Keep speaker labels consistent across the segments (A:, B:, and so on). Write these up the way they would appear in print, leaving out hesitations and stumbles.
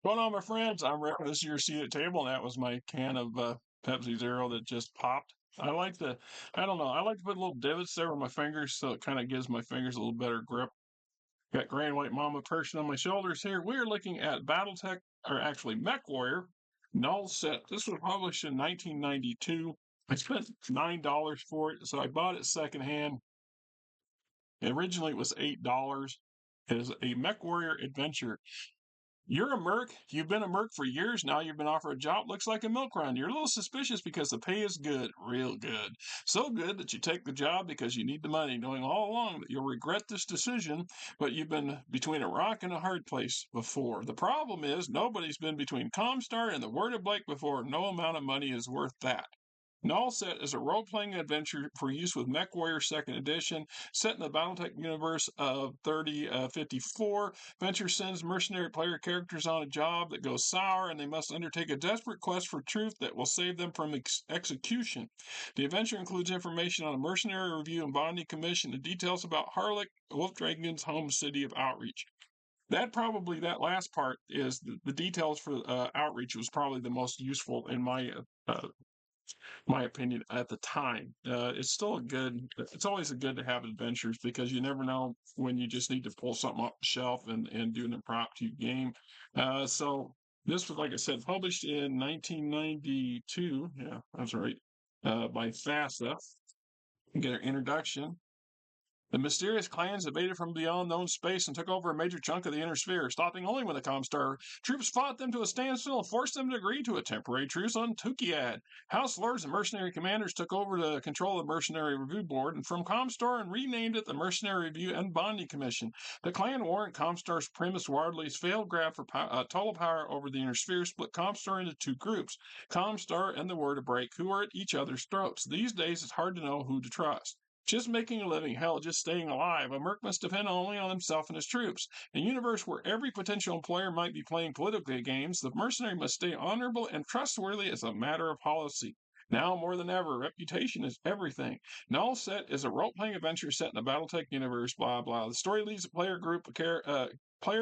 A: Going on, my friends? I'm Rick. This is your seat at table, and that was my can of Pepsi Zero that just popped. I don't know, I like to put little divots there with my fingers so it kind of gives my fingers a little better grip. Got Grand White Mama perching on my shoulders here. We are looking at Battletech, or actually Mechwarrior, Null set. This was published in 1992. I spent $9 for it, so I bought it secondhand. Originally, it was $8. It is a Mechwarrior adventure. You're a merc. You've been a merc for years now. You've been offered a job. Looks like a milk run. You're a little suspicious because the pay is good, real good. So good that you take the job because you need the money, knowing all along that you'll regret this decision, but you've been between a rock and a hard place before. The problem is nobody's been between ComStar and the Word of Blake before. No amount of money is worth that. Null Set is a role-playing adventure for use with Mechwarrior 2nd Edition, set in the Battletech universe of 3054. Venture sends mercenary player characters on a job that goes sour, and they must undertake a desperate quest for truth that will save them from execution. The adventure includes information on a mercenary review and bonding commission and details about Harlech, Wolf Dragoons' home city of Outreach. That last part is the details for Outreach was probably the most useful in my opinion at the time. It's still a good. It's always a good to have adventures because you never know when you just need to pull something off the shelf and do an impromptu game. So this was, like I said, published in 1992. Yeah, that's right. By FASA. Get an introduction. The mysterious clans invaded from beyond known space and took over a major chunk of the inner sphere, stopping only when the ComStar troops fought them to a standstill and forced them to agree to a temporary truce on Tukiad. House lords and mercenary commanders took over to control the Mercenary Review Board and from ComStar and renamed it the Mercenary Review and Bonding Commission. The clan war and ComStar's Primus Wardley's failed grab for total power over the inner sphere split ComStar into two groups, ComStar and the Word of Break, who are at each other's throats. These days, it's hard to know who to trust. Just making a living, hell, just staying alive, a merc must depend only on himself and his troops. In a universe where every potential employer might be playing political games, the mercenary must stay honorable and trustworthy as a matter of policy. Now more than ever, reputation is everything. Null Set is a role-playing adventure set in the Battletech universe, blah, blah. The story leads a player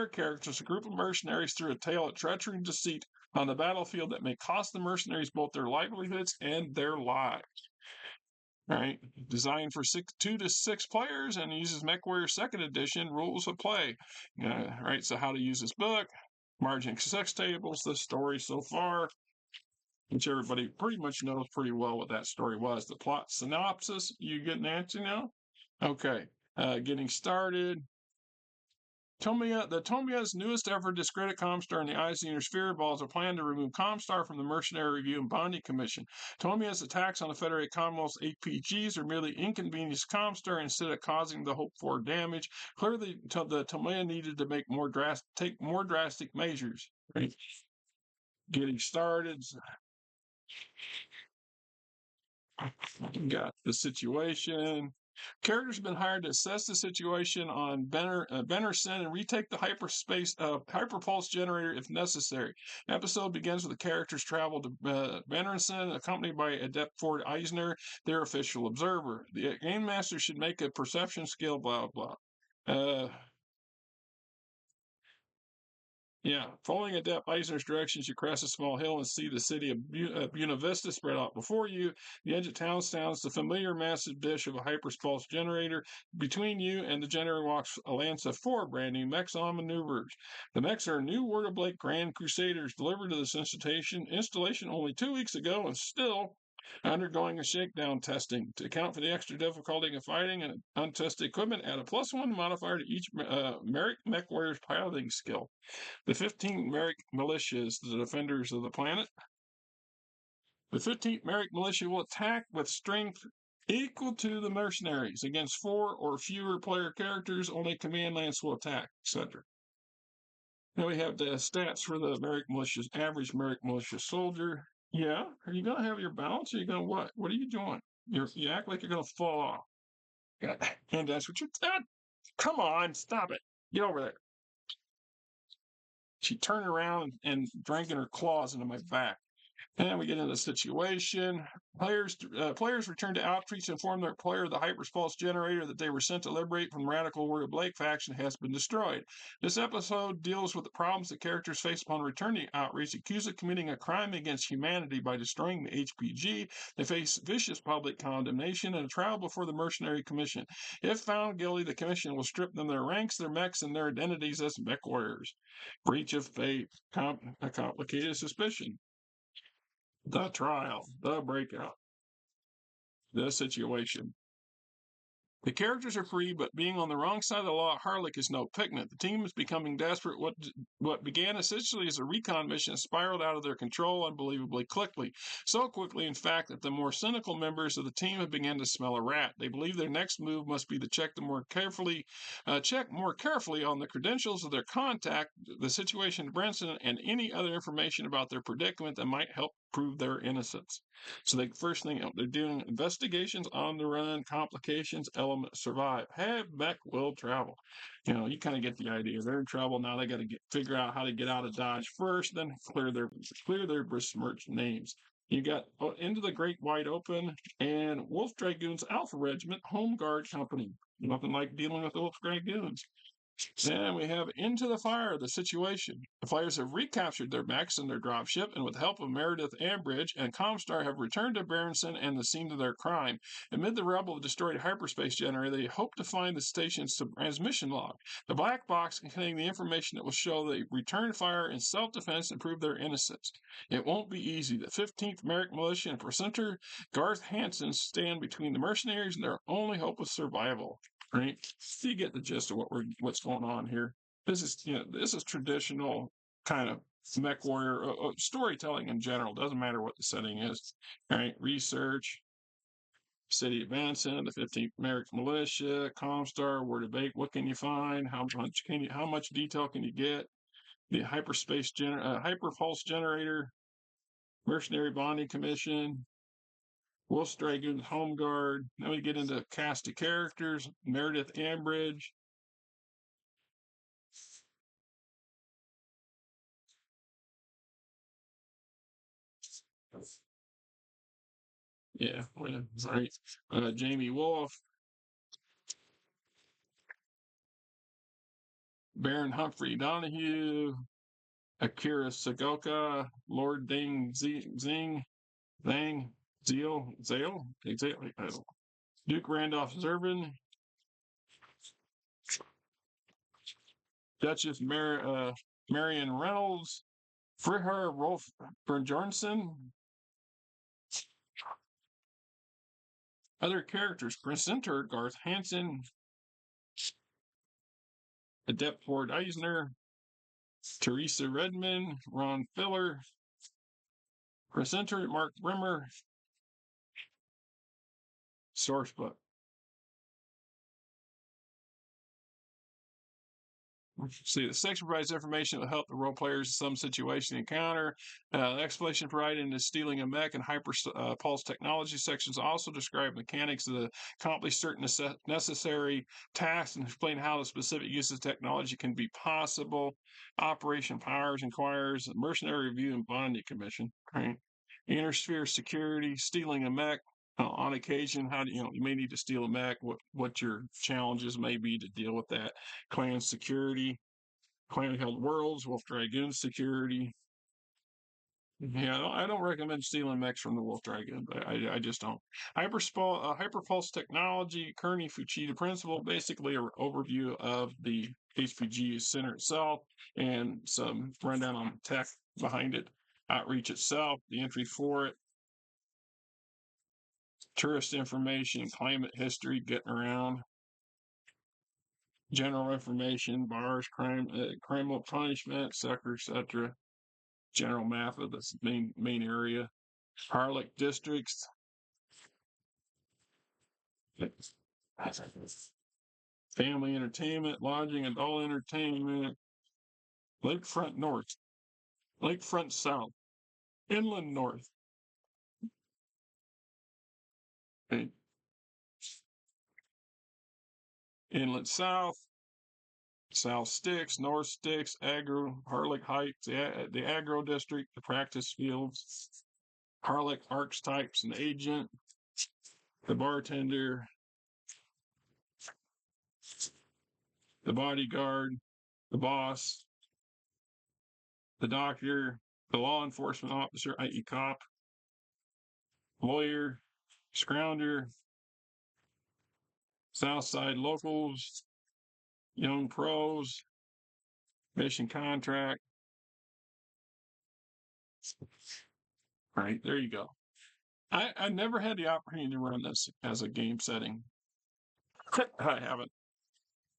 A: characters, a group of mercenaries through a tale of treachery and deceit on the battlefield that may cost the mercenaries both their livelihoods and their lives. Right, designed for 2 to 6 players and uses MechWarrior 2nd Edition rules of play. Right, so how to use this book, margin success tables, the story so far, which everybody pretty much knows pretty well what that story was. The plot synopsis, you get Nancy now? Okay, getting started. Tomiya's newest effort to discredit ComStar in the eyes of the Inner Sphere involves a plan to remove ComStar from the Mercenary Review and Bonding Commission. Tomiya's attacks on the Federated Commonwealth's APGs are merely inconvenience ComStar instead of causing the hoped-for damage. Clearly, the Tomiya needed to take more drastic measures. Right? Getting started. Got the situation. Characters have been hired to assess the situation on Bennerson and retake the hyperpulse generator if necessary. Episode begins with the characters travel to Bennerson, accompanied by Adept Ford Eisner, their official observer. The game master should make a perception skill, blah blah. Yeah, following Adept Eisner's directions, you cross a small hill and see the city of Buena Vista spread out before you. The edge of town stands the familiar massive dish of a hyperpulse generator. Between you and the generator walks a lance of 4 brand new mechs on maneuvers. The mechs are new Word of Blake Grand Crusaders delivered to this installation only 2 weeks ago and still undergoing a shakedown testing. To account for the extra difficulty of fighting and untested equipment, add a +1 modifier to each mech warrior's piloting skill. The 15th Merrick Militia is the defenders of the planet. The 15th Merrick Militia will attack with strength equal to the mercenaries. Against 4 or fewer player characters, only command lance will attack, etc. Now we have the stats for the Merrick Militia's average Merrick Militia soldier. Yeah, are you gonna have your balance? Or are you gonna what? What are you doing? You act like you're gonna fall off. And that's what you're. Come on, stop it. Get over there. She turned around and drank in her claws into my back. And we get into the situation. Players return to outreach to inform their player of the hyperpulse generator that they were sent to liberate from the radical Warrior Blake faction has been destroyed. This episode deals with the problems the characters face upon returning to outreach, accused of committing a crime against humanity by destroying the HPG. They face vicious public condemnation and a trial before the Mercenary Commission. If found guilty, the commission will strip them their ranks, their mechs, and their identities as Mechwarriors. Breach of faith, a complicated suspicion. The trial, the breakout, the situation. The characters are free, but being on the wrong side of the law, Harlech is no picnic. The team is becoming desperate. What began essentially as a recon mission spiraled out of their control unbelievably quickly. So quickly, in fact, that the more cynical members of the team have begun to smell a rat. They believe their next move must be to check more carefully on the credentials of their contact, the situation in Branson, and any other information about their predicament that might help prove their innocence. So the first thing they're doing investigations on the run, complications, element survive. Have mech will travel. You kind of get the idea. They're in trouble now. They got to figure out how to get out of Dodge first, then clear their besmirched names. You got Into the Great Wide Open and Wolf Dragoons Alpha Regiment Home Guard Company. Nothing like dealing with Wolf Dragoons. Then we have Into the Fire, the situation. The Flyers have recaptured their mechs and their dropship, and with the help of Meredith Ambridge and ComStar have returned to Berenson and the scene of their crime. Amid the rubble of destroyed hyperspace generator, they hope to find the station's transmission log, the black box containing the information that will show they returned fire in self-defense and prove their innocence. It won't be easy. The 15th Merrick Militia and presenter Garth Hansen stand between the mercenaries and their only hope of survival. Right? So you get the gist of what's going on here. This is traditional kind of Mechwarrior storytelling in general. Doesn't matter what the setting is. All right, research, City of Anson, the 15th Merrick Militia, ComStar, where to bake. What can you find? How much detail can you get? The hyperpulse generator, Mercenary Bonding Commission, Wolf Dragoons Home Guard. Then we get into cast of characters, Meredith Ambridge. Yeah, right. Jamie Wolf, Baron Humphrey Donahue, Akira Sagoka, Lord Ding Zing, Zang, Zale, exactly. Duke Randolph Zervin, Duchess Marion Reynolds, Friher Rolf Bjornsson. Other characters: presenter Garth Hansen, Adept Ford Eisner, Teresa Redmond, Ron Filler, presenter Mark Brimmer. Sourcebook. See, the section provides information that will help the role players in some situation encounter. The explanation provided in the stealing a mech and hyper pulse technology sections also describe mechanics that accomplish certain necessary tasks and explain how the specific use of technology can be possible. Operation powers inquires the mercenary review and bonding commission. Right? Inner sphere security, stealing a mech. On occasion, how do you may need to steal a mech? What your challenges may be to deal with that. Clan security, clan held worlds, Wolf Dragoon security. Yeah, I don't recommend stealing mechs from the Wolf Dragoon, but I just don't. Hyperpulse technology, Kearney Fuchida principle, basically an overview of the HPG center itself and some rundown on the tech behind it. Outreach itself, the entry for it, tourist information, climate history, getting around, general information, bars, criminal punishment, etc. General map of the main area, Harlech districts, family entertainment, lodging, adult entertainment, lakefront north, lakefront south, inland north, okay. Inland south, South Sticks, North Sticks, Agro, Harlech Heights, the Agro District, the practice fields, Harlech archetypes and agent, the bartender, the bodyguard, the boss, the doctor, the law enforcement officer, i.e., cop, lawyer, scrounger, Southside locals, young pros, mission contract. Right, there you go. I never had the opportunity to run this as a game setting. I haven't.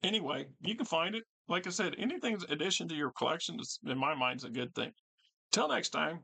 A: Anyway, you can find it. Like I said, anything's addition to your collection is, in my mind, is a good thing. Till next time.